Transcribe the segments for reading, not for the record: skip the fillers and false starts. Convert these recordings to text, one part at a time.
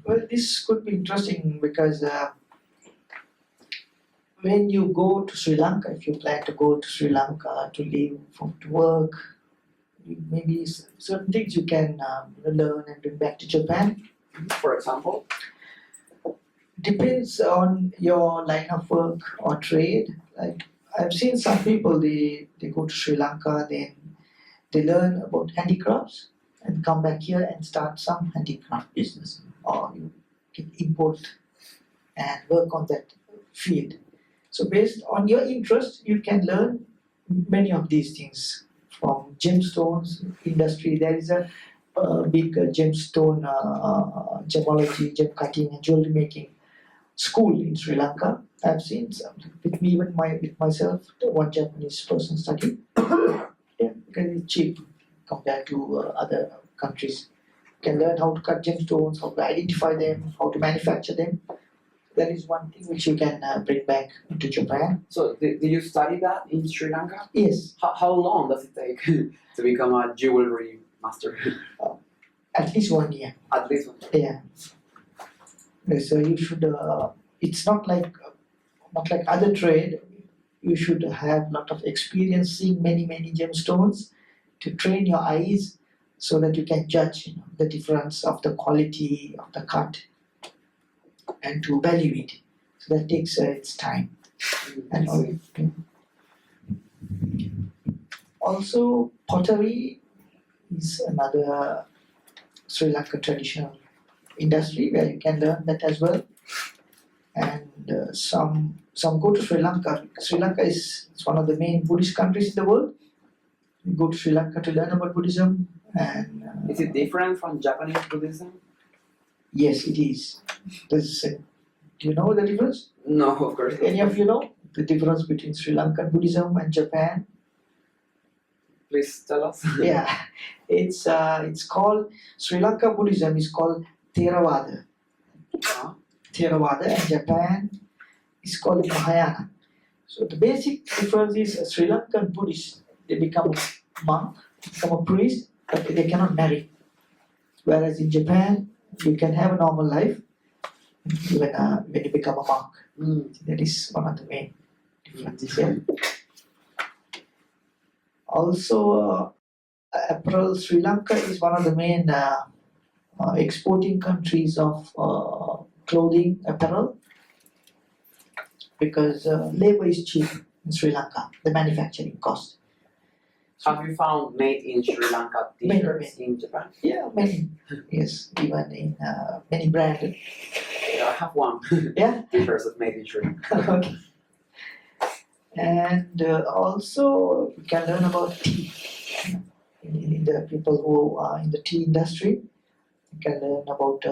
Well, this could be interesting because when you go to Sri Lanka, if you plan to go to Sri Lanka to live, to work, maybe certain things you can learn and bring back to Japan. For example, Depends on your line of work or trade. Like I've seen some people, they go to Sri Lanka, then they learn about handicrafts and come back here and start some handicraft business, or you can import and work on that field. So based on your interest, you can learn many of these things from gemstones industry. There is a big gemstone gemology, gem cutting, and jewelry making school in Sri Lanka. I've seen some with me, with myself, one Japanese person studying. Yeah, because it's cheap compared to other countries. You can learn how to cut gemstones, how to identify them, how to manufacture them. That is one thing which you can bring back into Japan. So did you study that in Sri Lanka? Yes. How long does it take to become a jewelry master? At least 1 year. At least 1 year. Yeah. So you should. It's not like other trade. You should have a lot of experience seeing many gemstones to train your eyes so that you can judge the difference of the quality of the cut and to value it. So that takes its time. And also pottery is another Sri Lanka traditional industry where you can learn that as well. And some go to Sri Lanka. Sri Lanka is one of the main Buddhist countries in the world. You go to Sri Lanka to learn about Buddhism. And is it different from Japanese Buddhism? Yes, it is. Do you know the difference? No, of course. Any of you know the difference between Sri Lankan Buddhism and Japan? Please tell us. Yeah, it's called Sri Lanka Buddhism is called Theravada. Theravada, and Japan is called Mahayana. So the basic difference is Sri Lankan Buddhists, they become a monk, become a priest, but they cannot marry. Whereas in Japan, you can have a normal life even when you become a monk. That is one of the main differences. Yeah. Also, apparel. Sri Lanka is one of the main exporting countries of clothing, apparel, because labor is cheap in Sri Lanka, the manufacturing cost. Have you found made in Sri Lanka t-shirts in Japan? Yeah, many. Yes, even in many branded. Yeah, I have one. Yeah? T-shirts of made in Sri Lanka. Okay. And also, you can learn about tea. In the people who are in the tea industry, you can learn about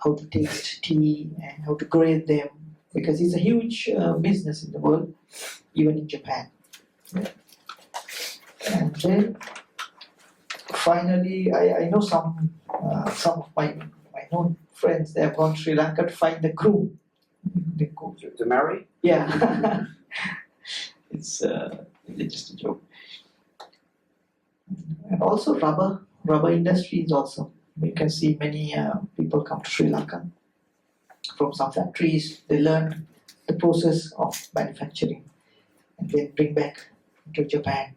how to taste tea and how to grade them, because it's a huge business in the world, even in Japan. Yeah. And then finally, I know some of my known friends, they have gone to Sri Lanka to find the groom. They go to marry? Yeah. It's just a joke. And also rubber industry is also. You can see many people come to Sri Lanka from some factories. They learn the process of manufacturing and then bring back to Japan.